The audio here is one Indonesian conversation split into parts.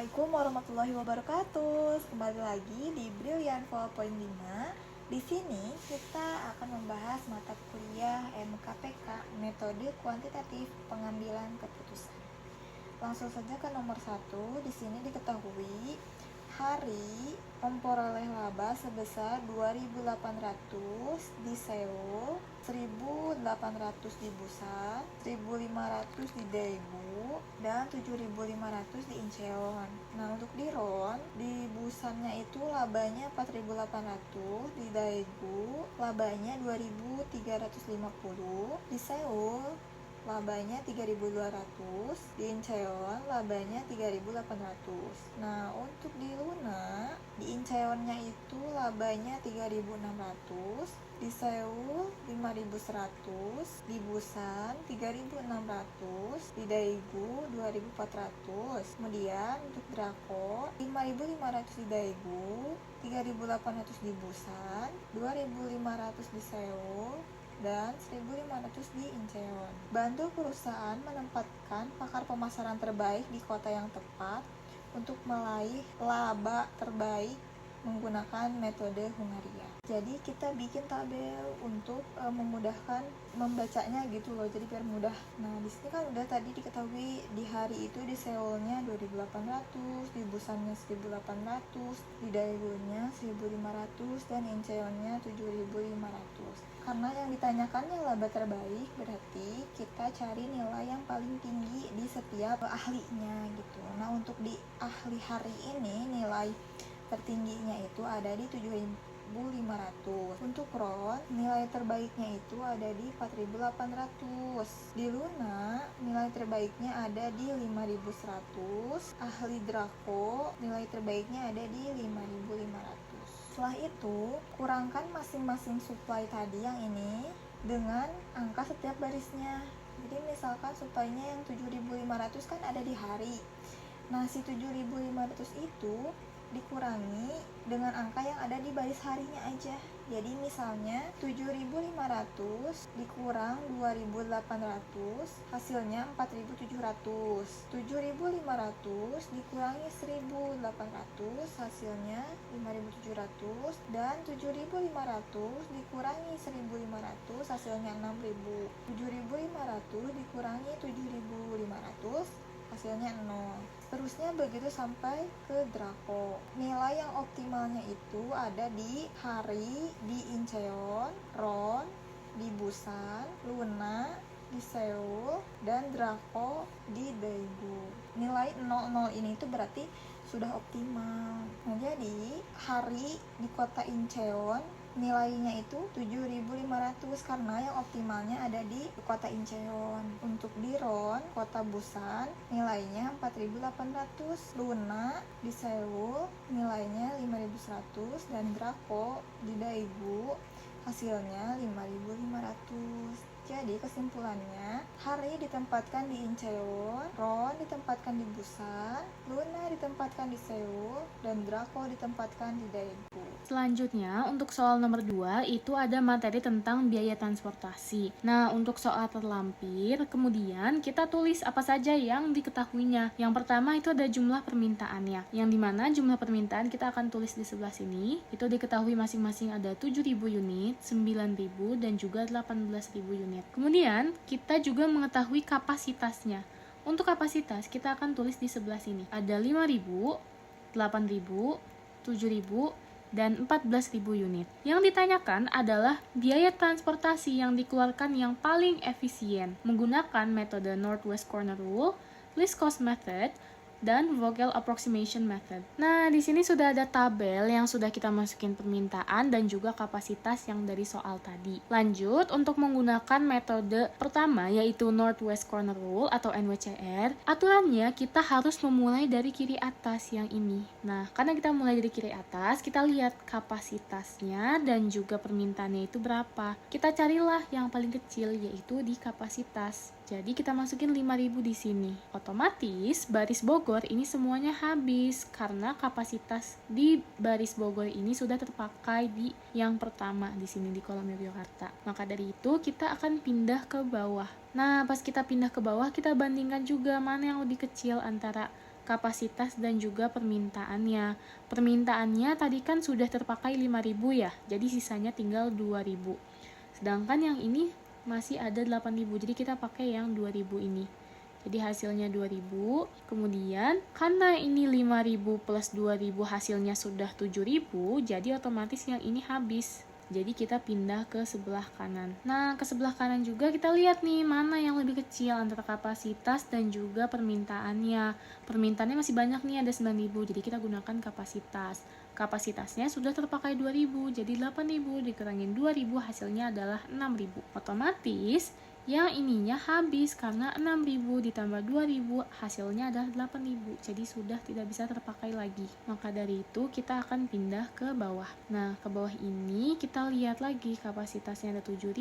Assalamualaikum warahmatullahi wabarakatuh. Kembali lagi di Brilliant 4.5. Di sini kita akan membahas mata kuliah MKPK, metode kuantitatif pengambilan keputusan. Langsung saja ke nomor 1. Di sini diketahui hari memperoleh laba sebesar 2.800 di Seoul, 1.800 di Busan, 1.500 di Daegu, dan 7.500 di Incheon. Nah, untuk di RON, di Busannya itu labanya 4.800, di Daegu labanya 2.350, di Seoul labanya 3.200, di Incheon labanya 3.800. Nah, untuk di Luna, di Incheonnya itu labanya 3.600, di Seoul 5.100, di Busan 3.600, di Daegu 2.400. Kemudian untuk Drako 5.500 di Daegu, 3.800 di Busan, 2.500 di Seoul, dan 1.500 di Incheon. Bantu perusahaan menempatkan pakar pemasaran terbaik di kota yang tepat untuk meraih laba terbaik menggunakan metode Hungaria. Jadi kita bikin tabel untuk memudahkan membacanya gitu loh, jadi biar mudah. Nah, di sini kan udah tadi diketahui di hari itu di Seoulnya 2.800, di Busannya 1.800, di Daegunya 1.500, dan Incheonnya 7.500. Karena yang ditanyakannya laba terbaik, berarti kita cari nilai yang paling tinggi di setiap ahlinya gitu. Nah, untuk di ahli hari ini nilai tertingginya itu ada di 7.500. Untuk RON, nilai terbaiknya itu ada di 4.800. Di Luna, nilai terbaiknya ada di 5.100. Ahli Drako, nilai terbaiknya ada di 5.500. Setelah itu, kurangkan masing-masing supply tadi yang ini dengan angka setiap barisnya. Jadi misalkan supply-nya yang 7.500 kan ada di hari. Nah, si 7.500 itu dikurangi dengan angka yang ada di baris harinya aja. Jadi misalnya 7.500 dikurang 2.800 hasilnya 4.700. 7.500 dikurangi 1.800 hasilnya 5.700, dan 7.500 dikurangi 1.500 hasilnya 6.000. 7.500 dikurangi 7.500 hasilnya 0. Terusnya begitu sampai ke Drako. Nilai yang optimalnya itu ada di hari, di Incheon, RON, di Busan, Luna, di Seoul, dan Drako di Daegu. Nilai 00 ini itu berarti sudah optimal. Nah, jadi hari di kota Incheon nilainya itu 7.500 karena yang optimalnya ada di kota Incheon. Untuk di RON, kota Busan, nilainya 4.800. Luna di Seoul nilainya 5.100, dan Drako di Daegu hasilnya 5.500. Jadi kesimpulannya, hari ditempatkan di Incheon, RON ditempatkan di Busan, Luna ditempatkan di Seoul, dan Drako ditempatkan di Daegu. Selanjutnya, untuk soal nomor 2 itu ada materi tentang biaya transportasi. Nah, untuk soal terlampir, kemudian kita tulis apa saja yang diketahuinya. Yang pertama itu ada jumlah permintaannya, yang dimana jumlah permintaan kita akan tulis di sebelah sini. Itu diketahui masing-masing ada 7.000 unit, 9.000, dan juga 18.000 unit. Kemudian, kita juga mengetahui kapasitasnya. Untuk kapasitas, kita akan tulis di sebelah sini. Ada 5.000, 8.000, 7.000, dan 14.000 unit. Yang ditanyakan adalah biaya transportasi yang dikeluarkan yang paling efisien menggunakan metode Northwest Corner Rule, least cost method, dan Vogel approximation method. Nah, di sini sudah ada tabel yang sudah kita masukin permintaan dan juga kapasitas yang dari soal tadi. Lanjut, untuk menggunakan metode pertama yaitu Northwest Corner Rule atau NWCR, aturannya kita harus memulai dari kiri atas yang ini. Nah, karena kita mulai dari kiri atas, kita lihat kapasitasnya dan juga permintaannya itu berapa. Kita carilah yang paling kecil yaitu di kapasitas. Jadi kita masukin 5.000 di sini. Otomatis baris Bogor ini semuanya habis karena kapasitas di baris Bogor ini sudah terpakai di yang pertama di sini di kolom Yogyakarta. Maka dari itu kita akan pindah ke bawah. Nah, pas kita pindah ke bawah kita bandingkan juga mana yang lebih kecil antara kapasitas dan juga permintaannya. Permintaannya tadi kan sudah terpakai 5.000 ya, jadi sisanya tinggal 2.000. Sedangkan yang ini masih ada 8.000, jadi kita pakai yang 2.000 ini. Jadi hasilnya 2.000, kemudian karena ini 5.000 plus 2.000 hasilnya sudah 7.000, jadi otomatis yang ini habis. Jadi kita pindah ke sebelah kanan. Nah, ke sebelah kanan juga kita lihat nih mana yang lebih kecil antara kapasitas dan juga permintaannya. Permintaannya masih banyak nih, ada 9.000, jadi kita gunakan kapasitas. Kapasitasnya sudah terpakai 2.000, jadi 8.000 dikurangin 2.000 hasilnya adalah 6.000. Otomatis yang ininya habis karena 6.000 ditambah 2.000 hasilnya adalah 8.000, jadi sudah tidak bisa terpakai lagi. Maka dari itu kita akan pindah ke bawah. Nah, ke bawah ini kita lihat lagi kapasitasnya ada 7.000,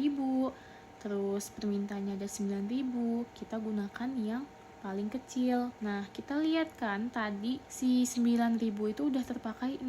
terus permintaannya ada 9.000, kita gunakan yang paling kecil. Nah, kita lihat kan tadi si 9.000 itu udah terpakai 6.000,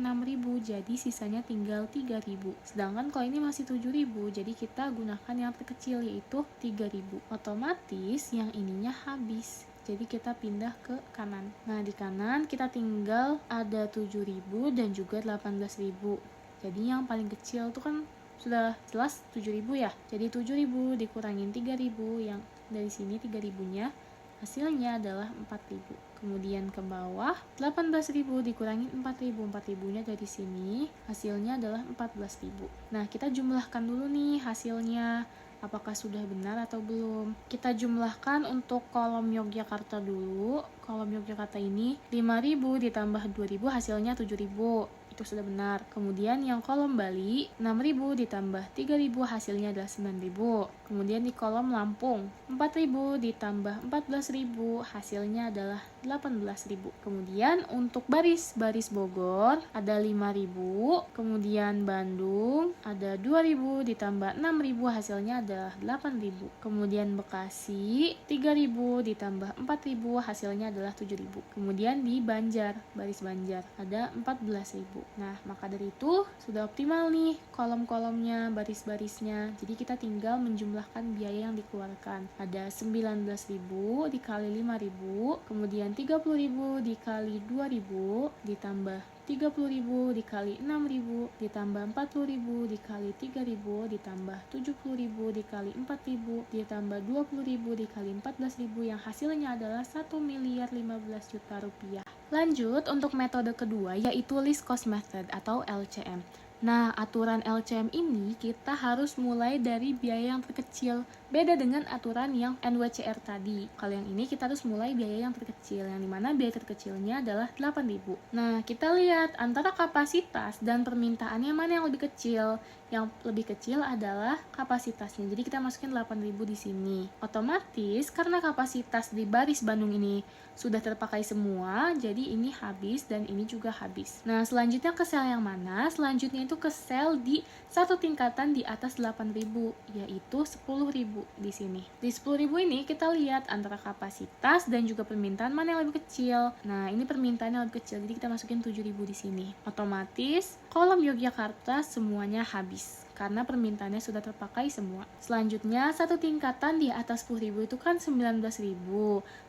jadi sisanya tinggal 3.000. Sedangkan kalau ini masih 7.000, jadi kita gunakan yang terkecil yaitu 3.000. Otomatis yang ininya habis. Jadi kita pindah ke kanan. Nah, di kanan kita tinggal ada 7.000 dan juga 18.000. Jadi yang paling kecil itu kan sudah jelas 7.000 ya. Jadi 7.000 dikurangin 3.000, yang dari sini 3.000-nya hasilnya adalah 4.000. Kemudian ke bawah 18.000 dikurangi 4.000. 4.000-nya dari sini hasilnya adalah 14.000. Nah, kita jumlahkan dulu nih hasilnya. Apakah sudah benar atau belum? Kita jumlahkan untuk kolom Yogyakarta dulu. Kolom Yogyakarta ini 5.000 ditambah 2.000 hasilnya 7.000. Itu sudah benar. Kemudian yang kolom Bali 6.000 ditambah 3.000 hasilnya adalah 9.000. Kemudian di kolom Lampung 4.000 ditambah 14.000 hasilnya adalah 18.000. Kemudian untuk baris Bogor ada 5.000. Kemudian Bandung ada 2.000 ditambah 6.000 hasilnya adalah 8.000. Kemudian Bekasi 3.000 ditambah 4.000 hasilnya adalah 7.000. Kemudian di Banjar, baris Banjar ada 14.000. Nah, maka dari itu sudah optimal nih kolom-kolomnya, baris-barisnya. Jadi kita tinggal menjumlahkan biaya yang dikeluarkan. Ada 19.000 dikali 5.000, kemudian 30.000 dikali 2.000, ditambah 30.000 dikali 6.000, ditambah 40.000 dikali 3.000, ditambah 70.000 dikali 4.000, ditambah 20.000 dikali 14.000, yang hasilnya adalah 1.015.000.000 rupiah. Lanjut untuk metode kedua yaitu least cost method atau LCM. Nah, aturan LCM ini kita harus mulai dari biaya yang terkecil. Beda dengan aturan yang NWCR tadi. Kalau yang ini kita harus mulai biaya yang terkecil, yang dimana biaya terkecilnya adalah 8.000. Nah, kita lihat antara kapasitas dan permintaannya mana yang lebih kecil. Yang lebih kecil adalah kapasitasnya. Jadi kita masukin 8.000 di sini. Otomatis karena kapasitas di baris Bandung ini sudah terpakai semua, jadi ini habis dan ini juga habis. Nah, selanjutnya ke sel yang mana? Selanjutnya itu ke sel di satu tingkatan di atas 8.000, yaitu 10.000 di sini. Di 10.000 ini kita lihat antara kapasitas dan juga permintaan mana yang lebih kecil. Nah, ini permintaannya lebih kecil, jadi kita masukin 7.000 di sini. Otomatis kolom Yogyakarta semuanya habis karena permintaannya sudah terpakai semua. Selanjutnya, satu tingkatan di atas 10.000 itu kan 19.000.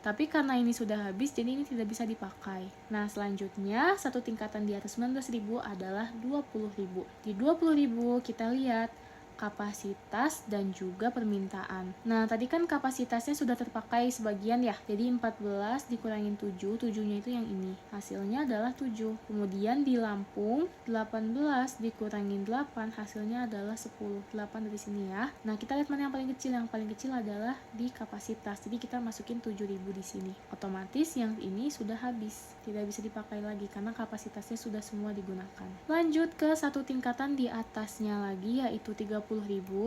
Tapi karena ini sudah habis, jadi ini tidak bisa dipakai. Nah, selanjutnya, satu tingkatan di atas 19.000 adalah 20.000. Di 20.000 kita lihat kapasitas dan juga permintaan. Nah, tadi kan kapasitasnya sudah terpakai sebagian ya. Jadi 14 dikurangin 7, 7-nya itu yang ini. Hasilnya adalah 7. Kemudian di Lampung 18 dikurangin 8, hasilnya adalah 10. 8 dari sini ya. Nah, kita lihat mana yang paling kecil. Yang paling kecil adalah di kapasitas. Jadi kita masukin 7.000 di sini. Otomatis yang ini sudah habis. Tidak bisa dipakai lagi karena kapasitasnya sudah semua digunakan. Lanjut ke satu tingkatan di atasnya lagi yaitu 30.000,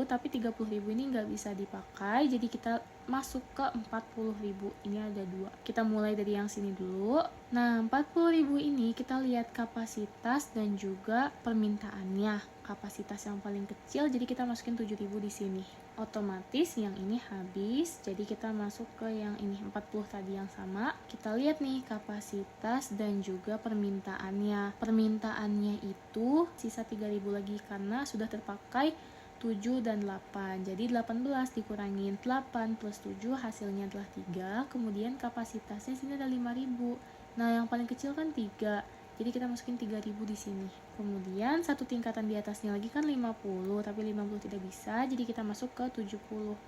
tapi 30.000 ini nggak bisa dipakai, jadi kita masuk ke 40.000. Ini ada dua. Kita mulai dari yang sini dulu. Nah, 40.000 ini kita lihat kapasitas dan juga permintaannya. Kapasitas yang paling kecil, jadi kita masukin 7.000 di sini. Otomatis yang ini habis, jadi kita masuk ke yang ini 40 tadi yang sama. Kita lihat nih kapasitas dan juga permintaannya. Permintaannya itu sisa 3.000 lagi karena sudah terpakai 7 dan 8. Jadi 18 dikurangin 8 plus 7 hasilnya adalah 3. Kemudian kapasitasnya sini ada 5.000. Nah, yang paling kecil kan 3. Jadi kita masukin 3.000 di sini. Kemudian satu tingkatan di atasnya lagi kan 50, tapi 50 tidak bisa. Jadi kita masuk ke 70.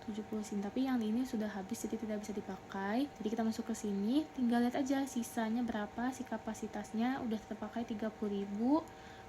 70 sini, tapi yang ini sudah habis jadi tidak bisa dipakai. Jadi kita masuk ke sini, tinggal lihat aja sisanya berapa, si kapasitasnya udah terpakai 30.000.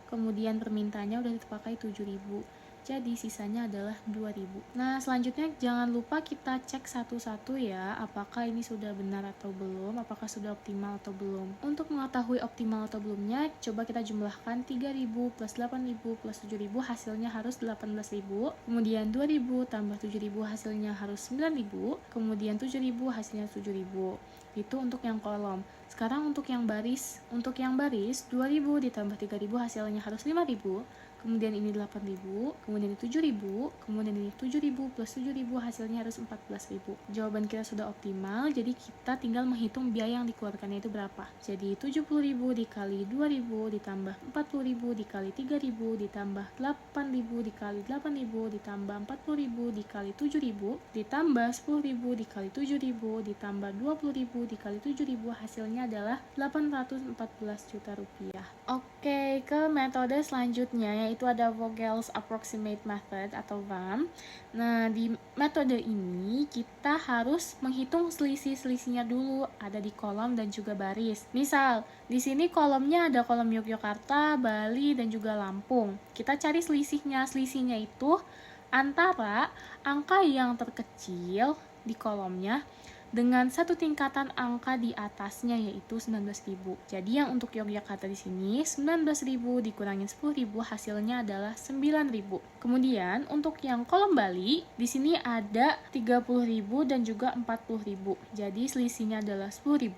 Kemudian permintaannya udah terpakai 7.000. Jadi sisanya adalah 2.000. Nah, selanjutnya jangan lupa kita cek satu-satu ya, apakah ini sudah benar atau belum, apakah sudah optimal atau belum. Untuk mengetahui optimal atau belumnya, coba kita jumlahkan 3.000 plus 8.000 plus 7.000 hasilnya harus 18.000. Kemudian 2.000 tambah 7.000 hasilnya harus 9.000. Kemudian 7.000 hasilnya 7.000. Itu untuk yang kolom. Sekarang untuk yang baris. Untuk yang baris, 2.000 ditambah 3.000 hasilnya harus 5.000. Kemudian ini 8.000, kemudian ini 7.000, kemudian ini 7.000 plus 7.000 hasilnya harus 14.000. Jawaban kita sudah optimal, jadi kita tinggal menghitung biaya yang dikeluarkannya itu berapa. Jadi 70.000 dikali 2.000 ditambah 40.000 dikali 3.000 ditambah 8.000 dikali 8.000 ditambah 40.000 dikali 7.000 ditambah 10.000 dikali 7.000 ditambah 20.000 dikali 7.000 hasilnya adalah 814 juta rupiah. Oke, ke metode selanjutnya yaitu ada Vogel's Approximate Method atau VAM. Nah, di metode ini kita harus menghitung selisih-selisihnya dulu, ada di kolom dan juga baris. Misal, di sini kolomnya ada kolom Yogyakarta, Bali, dan juga Lampung. Kita cari selisihnya. Selisihnya itu antara angka yang terkecil di kolomnya dengan satu tingkatan angka di atasnya yaitu 19.000. Jadi yang untuk Yogyakarta di sini 19.000 dikurangin 10.000 hasilnya adalah 9.000. Kemudian untuk yang kolom Bali di sini ada 30.000 dan juga 40.000. Jadi selisihnya adalah 10.000.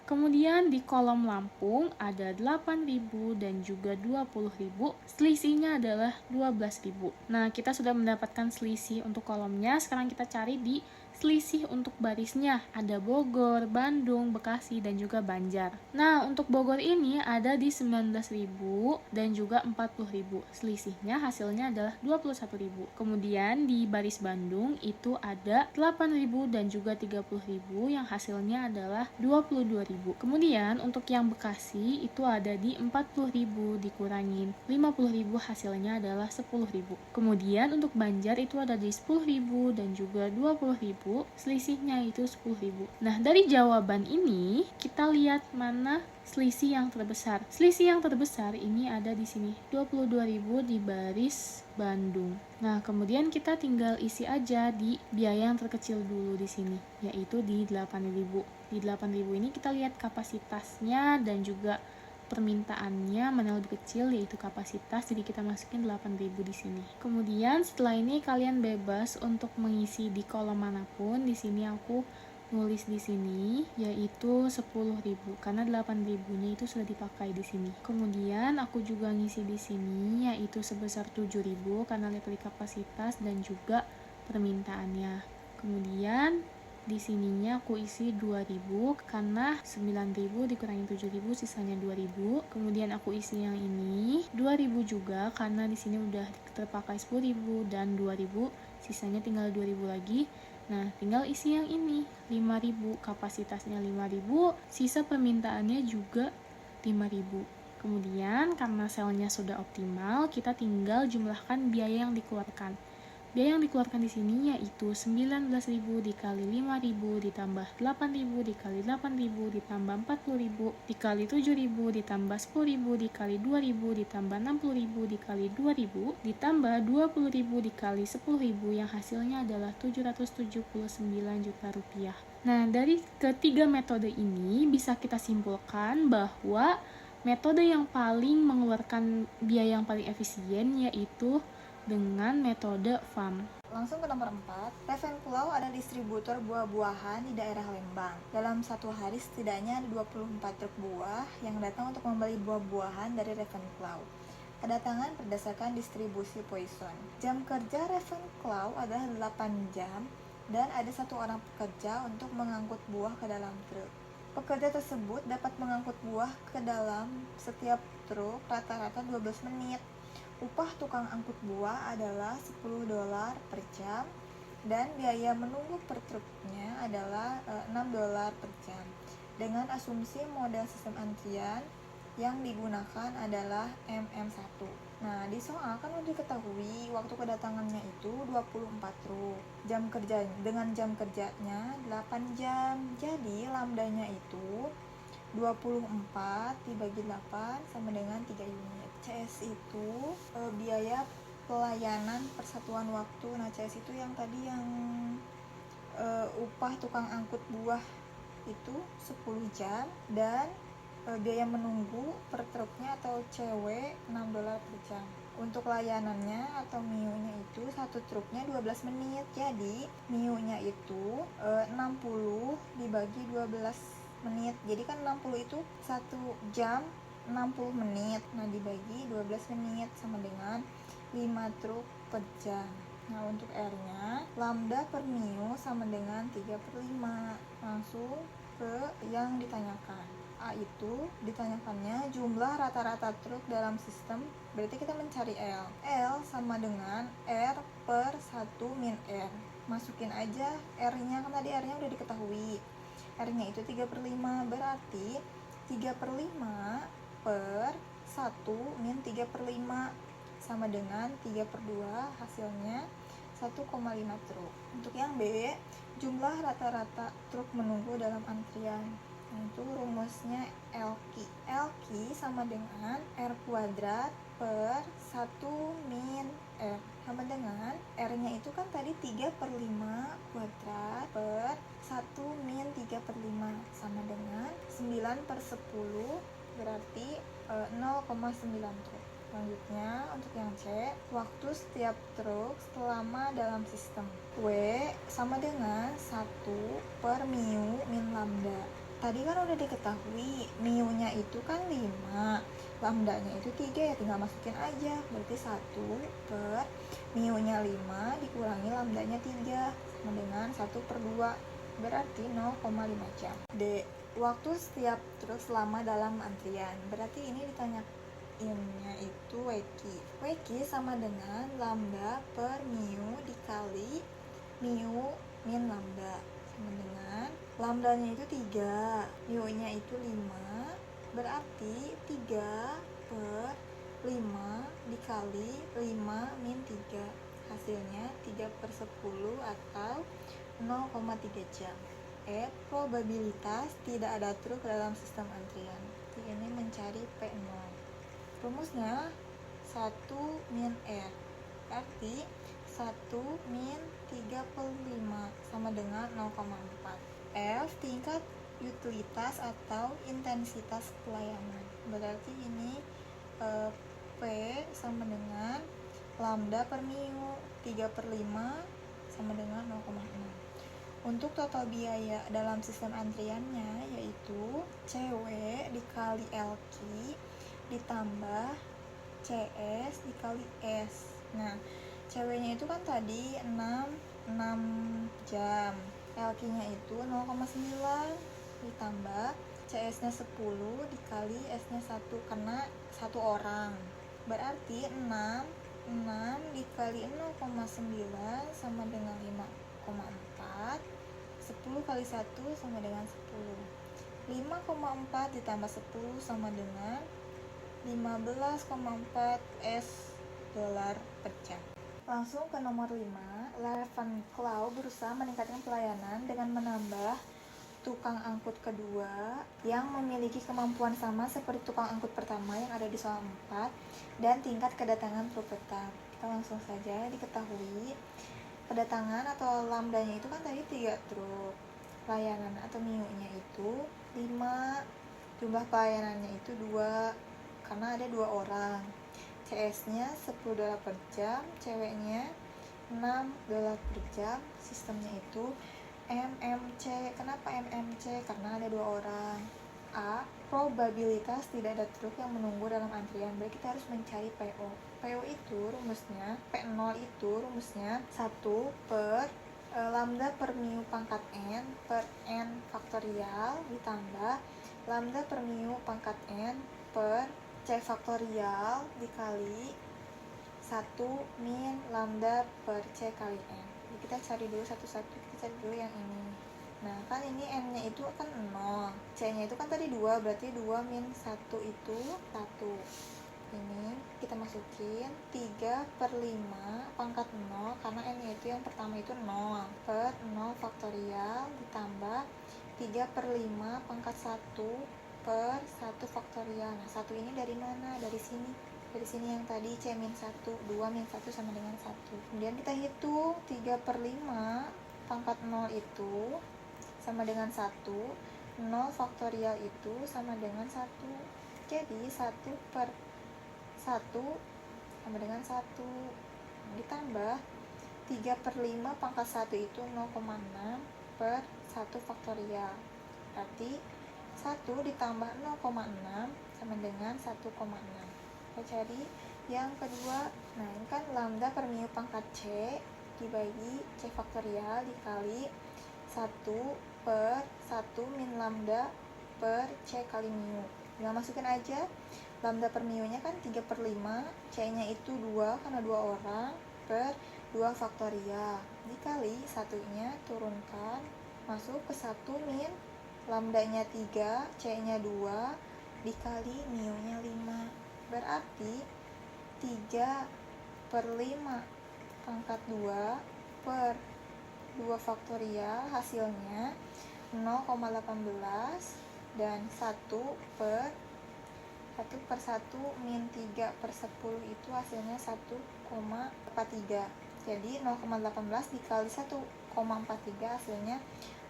Kemudian di kolom Lampung ada 8.000 dan juga 20.000. Selisihnya adalah 12.000. Nah, kita sudah mendapatkan selisih untuk kolomnya. Sekarang kita cari di selisih untuk barisnya, ada Bogor, Bandung, Bekasi, dan juga Banjar. Nah, untuk Bogor ini ada di 19.000 dan juga 40.000. Selisihnya hasilnya adalah 21.000. Kemudian di baris Bandung itu ada 8.000 dan juga 30.000 yang hasilnya adalah 22.000. Kemudian untuk yang Bekasi itu ada di 40.000 dikurangin 50.000 hasilnya adalah 10.000. Kemudian untuk Banjar itu ada di 10.000 dan juga 20.000. Selisihnya itu 10.000. Nah, dari jawaban ini kita lihat mana selisih yang terbesar. Selisih yang terbesar ini ada di sini, 22.000 di baris Bandung. Nah, kemudian kita tinggal isi aja di biaya yang terkecil dulu di sini, yaitu di 8.000. Di 8.000 ini kita lihat kapasitasnya dan juga permintaannya mana lebih kecil yaitu kapasitas, jadi kita masukin 8.000 di sini. Kemudian setelah ini kalian bebas untuk mengisi di kolom manapun. Di sini aku nulis di sini yaitu 10.000 karena 8.000-nya itu sudah dipakai di sini. Kemudian aku juga ngisi di sini yaitu sebesar 7.000 karena lihat dari kapasitas dan juga permintaannya. Kemudian di sininya aku isi 2.000 karena 9.000 dikurangi 7.000 sisanya 2.000. Kemudian aku isi yang ini 2.000 juga karena di sini udah terpakai 10.000 dan 2.000, sisanya tinggal 2.000 lagi. Nah, tinggal isi yang ini 5.000, kapasitasnya 5.000, sisa permintaannya juga 5.000. Kemudian karena selnya sudah optimal, kita tinggal jumlahkan biaya yang dikeluarkan. Biaya yang dikeluarkan di sini yaitu 19.000 dikali 5.000 ditambah 8.000 dikali 8.000 ditambah 40.000 dikali 7.000 ditambah 10.000 dikali 2.000 ditambah 60.000 dikali 2.000 ditambah 20.000 dikali 10.000 yang hasilnya adalah 779 juta rupiah. Nah, dari ketiga metode ini bisa kita simpulkan bahwa metode yang paling mengeluarkan biaya yang paling efisien yaitu dengan metode VAM. Langsung ke nomor 4, Ravenclaw adalah distributor buah-buahan di daerah Lembang. Dalam satu hari setidaknya ada 24 truk buah yang datang untuk membeli buah-buahan dari Ravenclaw. Kedatangan berdasarkan distribusi Poisson. Jam kerja Ravenclaw adalah 8 jam dan ada satu orang pekerja untuk mengangkut buah ke dalam truk. Pekerja tersebut dapat mengangkut buah ke dalam setiap truk rata-rata 12 menit. Upah tukang angkut buah adalah $10 per jam dan biaya menunggu per truknya adalah $6 per jam. dengan asumsi model sistem antrian yang digunakan adalah MM1. Nah, di soal kan udah diketahui waktu kedatangannya itu 24 truk. Dengan jam kerjanya 8 jam. Jadi lambdanya itu 24 dibagi 8 sama dengan 3 unit. CS itu biaya pelayanan persatuan waktu. Nah, CS itu yang tadi yang upah tukang angkut buah itu 10 jam dan biaya menunggu per truknya atau CW $6 per jam. Untuk layanannya atau MIU-nya itu satu truknya 12 menit. Jadi MIU-nya itu 60 dibagi 12 menit. Jadi kan 60 itu 1 jam 60 menit. Nah, dibagi 12 menit sama dengan 5 truk per jam. Nah, untuk R-nya lambda per MIU sama dengan 3/5. Langsung ke yang ditanyakan. A itu ditanyakannya jumlah rata-rata truk dalam sistem, berarti kita mencari L. L sama dengan R per 1 min R. Masukin aja R-nya, kan tadi R-nya udah diketahui. R-nya itu 3/5, berarti 3/5 per 1 min 3/5 sama dengan 3/2, hasilnya 1,5 truk. Untuk yang B, jumlah rata-rata truk menunggu dalam antrian. Itu rumusnya LQ. LQ sama dengan R kuadrat per 1 min R sama dengan R-nya itu kan tadi 3/5 kuadrat per 1 min 3/5 sama dengan 9/10, berarti 0,9 truk. Selanjutnya untuk yang C, waktu setiap truk selama dalam sistem. W sama dengan 1 per MIU min lambda. Tadi kan udah diketahui MIU-nya itu kan 5, lambdanya itu 3, ya tinggal masukin aja. Berarti 1 per MIU-nya 5 dikurangi lambdanya 3 sama dengan 1/2, berarti 0,5 jam. D, waktu setiap truk selama dalam antrian. Berarti ini ditanyainnya itu WQ. WQ sama dengan lambda per MIU dikali MIU min lambda sama dengan lambdanya itu 3, MIU-nya itu 5, berarti 3 per 5 dikali 5 min 3, hasilnya 3/10 atau 0,3 jam. E, probabilitas tidak ada truk dalam sistem antrian. Ini mencari P0. Rumusnya 1 min R, berarti 1 min 3/5 sama dengan 0,4. F, tingkat utilitas atau intensitas pelayanan. Berarti ini P sama dengan lambda per MIU 3/5 sama dengan 0,6. Untuk total biaya dalam sistem antriannya yaitu CW dikali LQ ditambah CS dikali S. Nah, CW-nya itu kan tadi 6 jam. LQ-nya itu 0,9 ditambah CS-nya 10 dikali S-nya 1 karena 1 orang. Berarti 6 dikali 0,9 sama dengan 5,4. 10 kali 1 sama dengan 10. 5,4 ditambah 10 sama dengan 15,4 $S per jam. Langsung ke nomor 5, Ravenclaw berusaha meningkatkan pelayanan dengan menambah tukang angkut kedua yang memiliki kemampuan sama seperti tukang angkut pertama yang ada di soal 4 dan tingkat kedatangan truk tetap. Kita langsung saja diketahui kedatangan atau lambdanya itu kan tadi 3 truk, layanan atau MIU-nya itu 5, jumlah pelayanannya itu 2 karena ada 2 orang. CS-nya $10 per jam, ceweknya $6 per jam. Sistemnya itu MMC. Kenapa MMC? Karena ada 2 orang. A, probabilitas tidak ada truk yang menunggu dalam antrian. Berarti kita harus mencari PO. PO itu rumusnya, P0 itu rumusnya 1 per lambda per MIU pangkat N per N faktorial ditambah lambda per MIU pangkat N per C faktorial dikali 1 min lambda per C kali N. Jadi kita cari dulu satu-satu, kita cari dulu yang ini. Nah kan ini n-nya itu kan 0, c-nya itu kan tadi 2, berarti 2 min 1 itu 1. Ini kita masukin 3 per 5 pangkat 0, karena n-nya itu yang pertama itu 0, per 0 faktorial ditambah 3 per 5 pangkat 1 per 1 faktorial. Nah 1 ini dari mana? Dari sini yang tadi c min 1, 2 min 1 sama dengan 1. Kemudian kita hitung 3 per 5 pangkat 0 itu sama dengan 1, 0 faktorial itu sama dengan 1. Jadi 1 per 1 sama dengan 1, ditambah 3 per 5 pangkat 1 itu 0,6 per 1 faktorial, berarti 1 ditambah 0,6 sama dengan 1,6. Kita cari yang kedua. Nah ini kan lambda per mu pangkat c dibagi c faktorial dikali 1 per 1 min lambda per c kali mu. Tinggal masukin aja. Lambda per mu nya kan 3 per 5, c nya itu 2 karena 2 orang, per 2 faktorial dikali 1 nya turunkan, masuk ke 1 min lambda nya 3, c nya 2 dikali mu nya 5, berarti 3 per 5 pangkat 2 per 2 faktorial hasilnya 0,18, dan 1 per 1 min 3 per 10 itu hasilnya 1,43. Jadi 0,18 dikali 1,43 hasilnya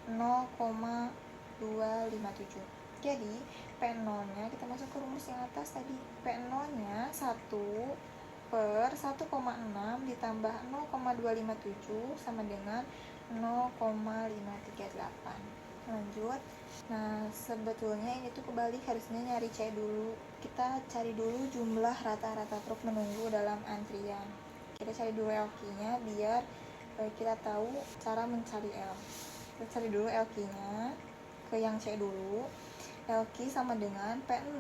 0,257. Jadi P0 nya kita masuk ke rumus yang atas tadi. P0 nya 1 per 1,6 ditambah 0,257 sama dengan 0,538. Lanjut. Nah sebetulnya ini tuh kebalik, harusnya nyari C dulu. Kita cari dulu jumlah rata-rata truk menunggu dalam antrian. Kita cari dulu LQ nya biar kita tahu cara mencari L. Kita cari dulu LQ nya ke yang C dulu. LQ sama dengan P0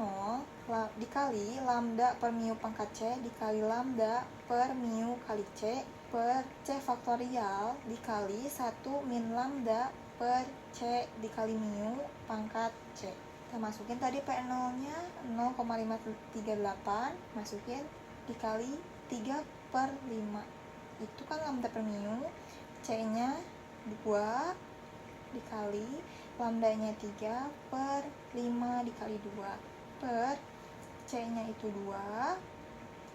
dikali lambda per mu pangkat C dikali lambda per mu kali C per C faktorial dikali 1 min lambda per C dikali mu pangkat C. Kita masukin tadi P0 nya 0,538, masukin dikali 3 per 5, itu kan lambda per mu, C nya 2 dikali lambda nya 3 per 5 dikali 2 per C nya itu 2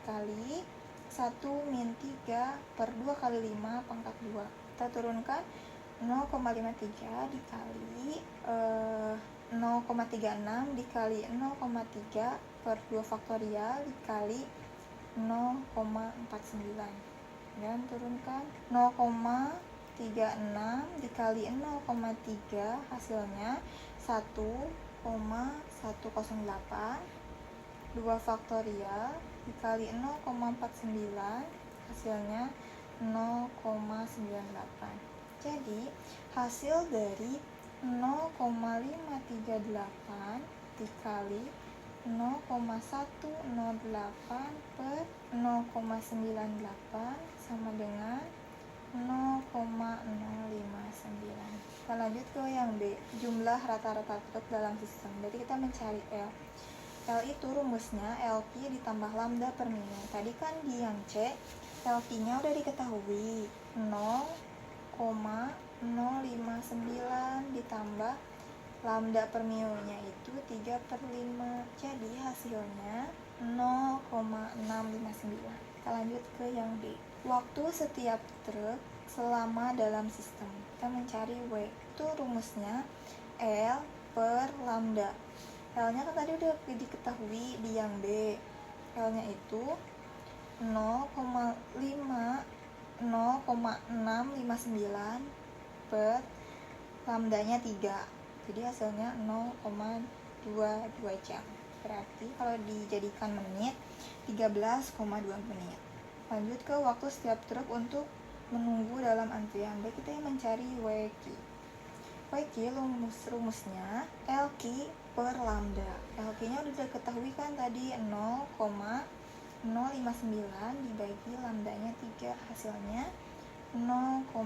dikali 1 min 3 per 2 kali 5 pangkat 2. Kita turunkan 0,53 dikali 0,36 dikali 0,3 per 2 faktorial dikali 0,49, dan turunkan 0,36 dikali 0,3 hasilnya 1,108, 2 faktorial dikali 0,49 hasilnya 0,98. Jadi hasil dari 0,538 dikali 0,108 per 0,98 sama dengan 0,059. Kita lanjut ke yang B, jumlah rata-rata truk dalam sistem. Jadi kita mencari L. L itu rumusnya LQ ditambah lambda per mu. Tadi kan di yang C LQ-nya udah diketahui 0,059 ditambah lambda per mu-nya itu 3 per 5. Jadi hasilnya 0,659. Kita lanjut ke yang D. Waktu setiap truk selama dalam sistem. Kita mencari W. Itu rumusnya L per lambda. L-nya kan tadi udah diketahui di yang B. L-nya itu 0,659 per lambdanya 3. Jadi hasilnya 0,22 jam. Berarti kalau dijadikan menit 13,2 menit. Lanjut ke waktu setiap truk untuk menunggu dalam antrian. Baik, kita yang mencari WQ. WQ rumusnya LQ per lambda. LQ-nya udah diketahui kan tadi 0,059 dibagi lambdanya 3, hasilnya 0,02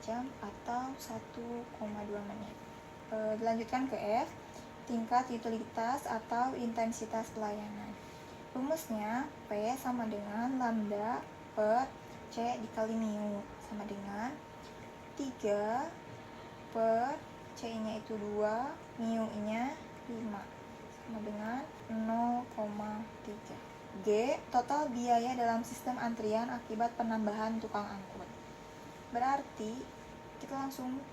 jam atau 1,2 menit. Dilanjutkan ke F, tingkat utilitas atau intensitas pelayanan. Rumusnya P sama dengan lambda per C dikali mu sama dengan 3 per C-nya itu 2, mu-nya 5 sama dengan 0,3. G, total biaya dalam sistem antrian akibat penambahan tukang angkut. Berarti kita langsung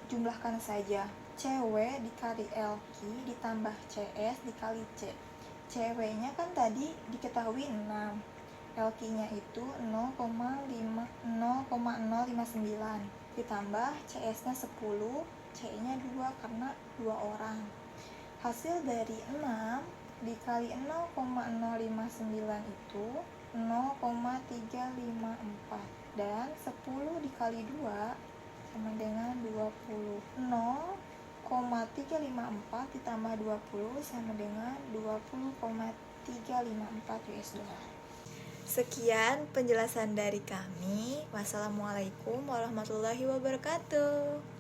jumlahkan saja. CW dikali LQ ditambah CS dikali C. CW-nya kan tadi diketahui 6. LQ-nya itu 0,059 ditambah CS-nya 10, C-nya 2 karena 2 orang. Hasil dari 6 dikali 0,059 itu 0,354 dan 10 dikali 2 sama dengan 20. 0,354 ditambah 20 sama dengan 20,354 US dollar. Sekian penjelasan dari kami. Wassalamualaikum warahmatullahi wabarakatuh.